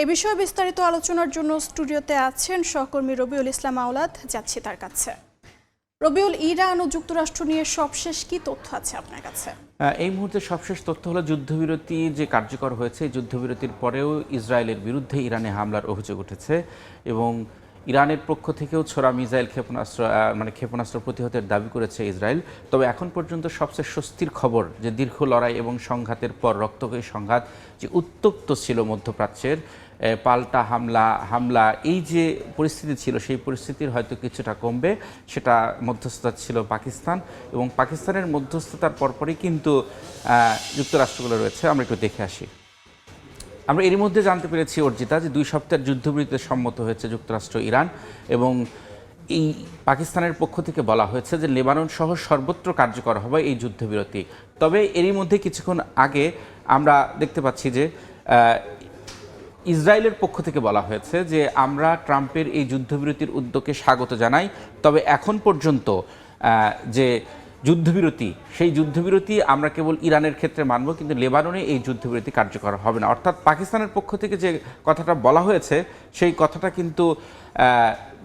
এ বিষয়ে বিস্তারিত আলোচনার জন্য স্টুডিওতে আছেন সহকর্মী রবিউল ইসলাম আওলাদ। যাচ্ছি তার কাছে। রবিউল, ইরান ও যুক্তরাষ্ট্র নিয়ে সবশেষ কি তথ্য আছে আপনার কাছে? এই মুহূর্তে সবশেষ তথ্য হলো যুদ্ধবিরতি যে কার্যকর হয়েছে, যুদ্ধবিরতির পরেও ইসরায়েলের বিরুদ্ধে ইরানে হামলার অভিযোগ উঠেছে এবং ইরানের পক্ষ থেকেও ছোড়া মিসাইল ক্ষেপণাস্ত্র প্রতিহতের দাবি করেছে ইসরায়েল। তবে এখন পর্যন্ত সবচেয়ে স্বস্তির খবর যে দীর্ঘ লড়াই এবং সংঘাতের পর রক্তক্ষয়ী সংঘাত যে উত্তপ্ত ছিল মধ্যপ্রাচ্যের, পাল্টা হামলা এই যে পরিস্থিতি ছিল সেই পরিস্থিতির হয়তো কিছুটা কমবে। সেটা মধ্যস্থতা ছিল পাকিস্তান, এবং পাকিস্তানের মধ্যস্থতার পরপরই কিন্তু যুক্তরাষ্ট্রগুলো রয়েছে। আমরা একটু দেখে আসি। আমরা এর মধ্যে জানতে পেরেছি অর্জিতা যে 2 সপ্তাহের যুদ্ধবিরতিতে সম্মত হয়েছে যুক্তরাষ্ট্র ইরান, এবং এই পাকিস্তানের পক্ষ থেকে বলা হয়েছে যে লেবানন সহ সর্বত্র কার্যকর হবে এই যুদ্ধবিরতি। তবে এরই মধ্যে কিছুক্ষণ আগে আমরা দেখতে পাচ্ছি যে ইসরায়েলের পক্ষ থেকে বলা হয়েছে যে আমরা ট্রাম্পের এই যুদ্ধবিরতির উদ্যোগকে স্বাগত জানাই, তবে এখন পর্যন্ত যে যুদ্ধবিরতি সেই যুদ্ধবিরতি আমরা কেবল ইরানের ক্ষেত্রে মানব, কিন্তু লেবাননে এই যুদ্ধবিরতি কার্যকর হবে না। অর্থাৎ পাকিস্তানের পক্ষ থেকে যে কথাটা বলা হয়েছে সেই কথাটা কিন্তু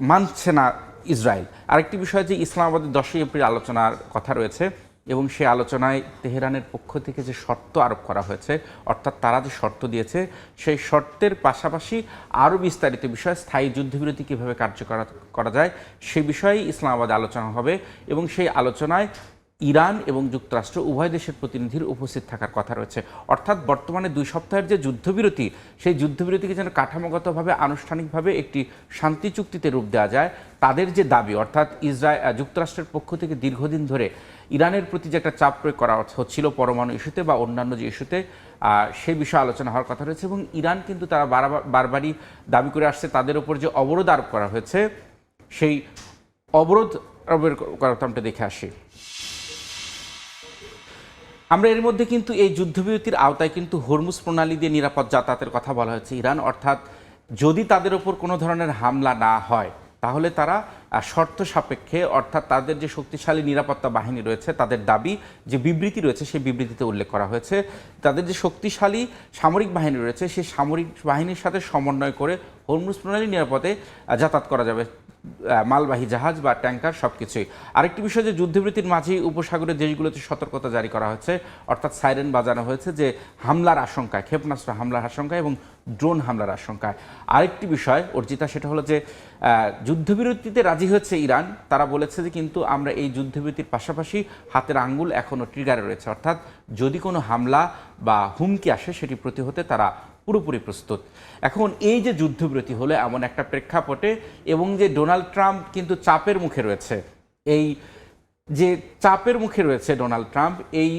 মানছে না ইসরায়েল। আরেকটি বিষয় যে ইসলামাবাদের 10ই এপ্রিল আলোচনার কথা রয়েছে, এবং সেই আলোচনায় তেহরানের পক্ষ থেকে যে শর্ত আরোপ করা হয়েছে, অর্থাৎ তারা যে শর্ত দিয়েছে সেই শর্তের পাশাপাশি আরও বিস্তারিত বিষয় স্থায়ী যুদ্ধবিরতি কীভাবে কার্যকর করা যায় সে বিষয়ে ইসলামাবাদে আলোচনা হবে, এবং সেই আলোচনায় ইরান এবং যুক্তরাষ্ট্র উভয় দেশের প্রতিনিধির উপস্থিত থাকার কথা রয়েছে। অর্থাৎ বর্তমানে 2 সপ্তাহের যে যুদ্ধবিরতি সেই যুদ্ধবিরতিকে যেন কাঠামোগতভাবে আনুষ্ঠানিকভাবে একটি শান্তি চুক্তিতে রূপ দেওয়া যায়, তাদের যে দাবি, অর্থাৎ যুক্তরাষ্ট্রের পক্ষ থেকে দীর্ঘদিন ধরে ইরানের প্রতি যে একটা চাপ প্রয়োগ করা হচ্ছিল পরমাণু ইস্যুতে বা অন্যান্য যে ইস্যুতে, সেই বিষয়ে আলোচনা হওয়ার কথা রয়েছে। এবং ইরান কিন্তু তারা বারবারই দাবি করে আসছে তাদের উপর যে অবরোধ আরোপ করা হয়েছে সেই অবরোধ আরোপের কথা দেখে আসি। আমরা এর মধ্যে কিন্তু এই যুদ্ধবিরতির আওতায় কিন্তু হরমুজ প্রণালী দিয়ে নিরাপদ যাতায়াতের কথা বলা হয়েছে ইরান, অর্থাৎ যদি তাদের ওপর কোনো ধরনের হামলা না হয় তাহলে তারা শর্ত সাপেক্ষে, অর্থাৎ তাদের যে শক্তিশালী নিরাপত্তা বাহিনী রয়েছে তাদের দাবি যে বিবৃতি রয়েছে সেই বিবৃতিতে উল্লেখ করা হয়েছে তাদের যে শক্তিশালী সামরিক বাহিনী রয়েছে সেই সামরিক বাহিনীর সাথে সমন্বয় করে হরমুজ প্রণালী নিরাপদে যাতায়াত করা যাবে, মালবাহী জাহাজ বা ট্যাঙ্কার সব কিছুই। আরেকটি বিষয় যে যুদ্ধবিরতির মাঝেই উপসাগরের দেশগুলোতে সতর্কতা জারি করা হয়েছে, অর্থাৎ সাইরেন বাজানো হয়েছে যে হামলার আশঙ্কায়, ক্ষেপণাস্ত্র হামলার আশঙ্কায় এবং ড্রোন হামলার আশঙ্কায়। আরেকটি বিষয় অর্জিতা, সেটা হলো যে যুদ্ধবিরতিতে রাজি হয়েছে ইরান, তারা বলেছে যে কিন্তু আমরা এই যুদ্ধবিরতির পাশাপাশি হাতের আঙ্গুল এখনও ট্রিগারে রয়েছে, অর্থাৎ যদি কোনো হামলা বা হুমকি আসে সেটি প্রতিহতে তারা পুরোপুরি প্রস্তুত। এখন এই যে যুদ্ধবিরতি হলো এমন একটা প্রেক্ষাপটে, এবং যে ডোনাল্ড ট্রাম্প কিন্তু চাপের মুখে রয়েছে, এই যে চাপের মুখে রয়েছে ডোনাল্ড ট্রাম্প, এই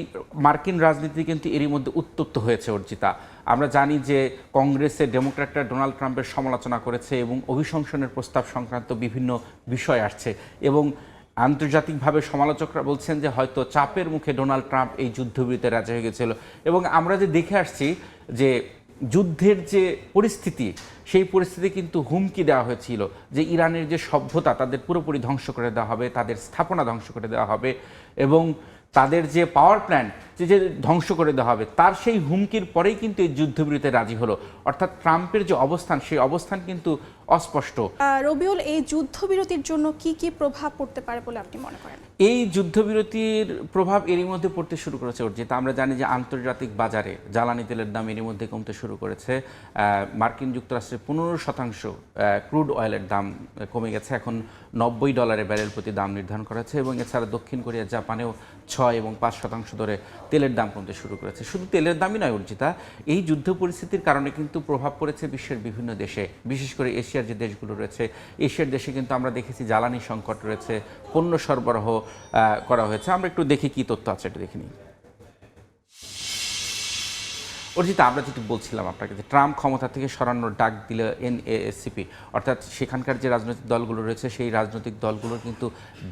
মার্কিন রাজনীতি কিন্তু এরই মধ্যে উত্তপ্ত হয়েছে অর্জিতা। আমরা জানি যে কংগ্রেসে ডেমোক্র্যাটরা ডোনাল্ড ট্রাম্পের সমালোচনা করেছে এবং অভিশংসনের প্রস্তাব সংক্রান্ত বিভিন্ন বিষয় আসছে, এবং আন্তর্জাতিকভাবে সমালোচকরা বলছেন যে হয়তো চাপের মুখে ডোনাল্ড ট্রাম্প এই যুদ্ধবিরতিতে রাজি হয়ে গেছিল। এবং আমরা যে দেখে আসছি যে যুদ্ধের যে পরিস্থিতি সেই পরিস্থিতি কিন্তু হুমকি দেওয়া হয়েছিল যে ইরানের যে সভ্যতা তাদের পুরোপুরি ধ্বংস করে দেওয়া হবে, তাদের স্থাপনা ধ্বংস করে দেওয়া হবে, এবং তাদের যে পাওয়ার প্ল্যান্ট যে ধ্বংস করে দেওয়া হবে, তার সেই হুমকির পরেই কিন্তু এই যুদ্ধবিরতিতে রাজি হলো। অর্থাৎ ট্রাম্পের যে অবস্থান সেই অবস্থান কিন্তু অস্পষ্ট। রবিউল, এই যুদ্ধবিরতির জন্য কি কি প্রভাব পড়তে পারে বলে আপনি মনে করেন? এই যুদ্ধবিরতির প্রভাব এরই মধ্যে পড়তে শুরু করেছে অর্জিত। আমরা জানি যে আন্তর্জাতিক বাজারে জ্বালানি তেলের দাম এরই মধ্যে কমতে শুরু করেছে। মার্কিন যুক্তরাষ্ট্রে 15% ক্রুড অয়েলের দাম কমে গেছে, এখন $90 ব্যারেল প্রতি দাম নির্ধারণ করা হয়েছে, এবং এছাড়া দক্ষিণ কোরিয়া, জাপানেও 6 এবং 5% ধরে তেলের দাম কমতে শুরু করেছে। শুধু তেলের দামই নয় অর্জিতা, এই যুদ্ধ পরিস্থিতির কারণে কিন্তু প্রভাব পড়েছে বিশ্বের বিভিন্ন দেশে, বিশেষ করে এশিয়ার যে দেশগুলো রয়েছে, এশিয়ার দেশে কিন্তু আমরা দেখেছি জ্বালানি সংকট রয়েছে, পণ্য সরবরাহ করা হয়েছে। আমরা একটু দেখি কি তথ্য আছে, এটা দেখে নিই অর্জিতা। আমরা যেটি বলছিলাম আপনাকে যে ট্রাম্প ক্ষমতা থেকে সরানোর ডাক দিল এনএসসিপি, অর্থাৎ সেখানকার যে রাজনৈতিক দলগুলো রয়েছে সেই রাজনৈতিক দলগুলোর কিন্তু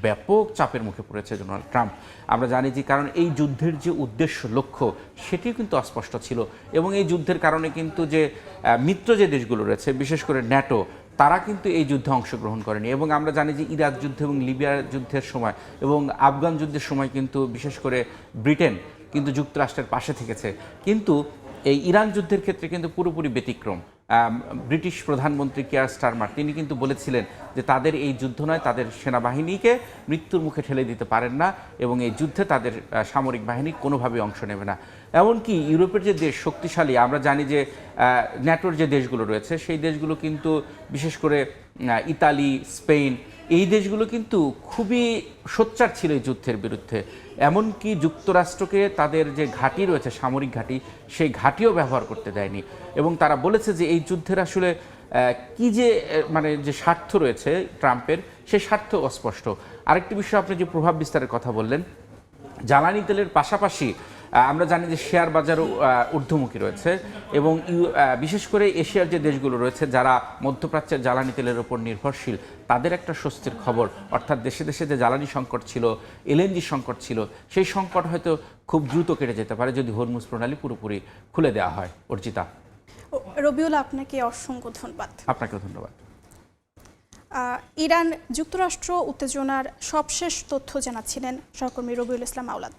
ব্যাপক চাপের মুখে পড়েছে ডোনাল্ড ট্রাম্প। আমরা জানি যে কারণ এই যুদ্ধের যে উদ্দেশ্য লক্ষ্য সেটিও কিন্তু অস্পষ্ট ছিল, এবং এই যুদ্ধের কারণে কিন্তু যে মিত্র যে দেশগুলো রয়েছে বিশেষ করে ন্যাটো, তারা কিন্তু এই যুদ্ধে অংশগ্রহণ করেনি। এবং আমরা জানি যে ইরাক যুদ্ধ এবং লিবিয়ার যুদ্ধের সময় এবং আফগান যুদ্ধের সময় কিন্তু বিশেষ করে ব্রিটেন কিন্তু যুক্তরাষ্ট্রের পাশে থেকেছে, কিন্তু এই ইরান যুদ্ধের ক্ষেত্রে কিন্তু পুরোপুরি ব্যতিক্রম। ব্রিটিশ প্রধানমন্ত্রী কেয়ার স্টারমার তিনি কিন্তু বলেছিলেন যে তাদের এই যুদ্ধ নয়, তাদের সেনাবাহিনীকে মৃত্যুর মুখে ঠেলে দিতে পারেন না এবং এই যুদ্ধে তাদের সামরিক বাহিনী কোনোভাবে অংশ নেবে না। এমনকি ইউরোপের যে দেশ শক্তিশালী, আমরা জানি যে ন্যাটোর যে দেশগুলো রয়েছে সেই দেশগুলো কিন্তু বিশেষ করে ইতালি, স্পেন, এই দেশগুলো কিন্তু খুবই সোচ্চার ছিল এই যুদ্ধের বিরুদ্ধে। এমনকি যুক্তরাষ্ট্রকে তাদের যে ঘাঁটি রয়েছে, সামরিক ঘাঁটি, সেই ঘাঁটিও ব্যবহার করতে দেয়নি এবং তারা বলেছে যে এই যুদ্ধের আসলে কি যে মানে যে স্বার্থ রয়েছে ট্রাম্পের, সেই স্বার্থ অস্পষ্ট। আরেকটি বিষয়, আপনি যে প্রভাব বিস্তারের কথা বললেন, জ্বালানি তেলের পাশাপাশি আমরা জানি যে শেয়ার বাজারও ঊর্ধ্বমুখী রয়েছে এবং বিশেষ করে এশিয়ার যে দেশগুলো রয়েছে যারা মধ্যপ্রাচ্যের জ্বালানি তেলের উপর নির্ভরশীল, তাদের একটা স্বস্তির খবর, অর্থাৎ দেশে দেশে যে জ্বালানি সংকট ছিল, এলএনজি সংকট ছিল, সেই সংকট হয়তো খুব দ্রুত কেটে যেতে পারে যদি হরমুজ প্রণালী পুরোপুরি খুলে দেওয়া হয়। অর্জিতা। রবিউল, আপনাকে অসংখ্য ধন্যবাদ। আপনাকেও ধন্যবাদ। ইরান যুক্তরাষ্ট্র উত্তেজনার সবশেষ তথ্য জানাচ্ছিলেন সহকর্মী রবিউল ইসলাম আওলাদ।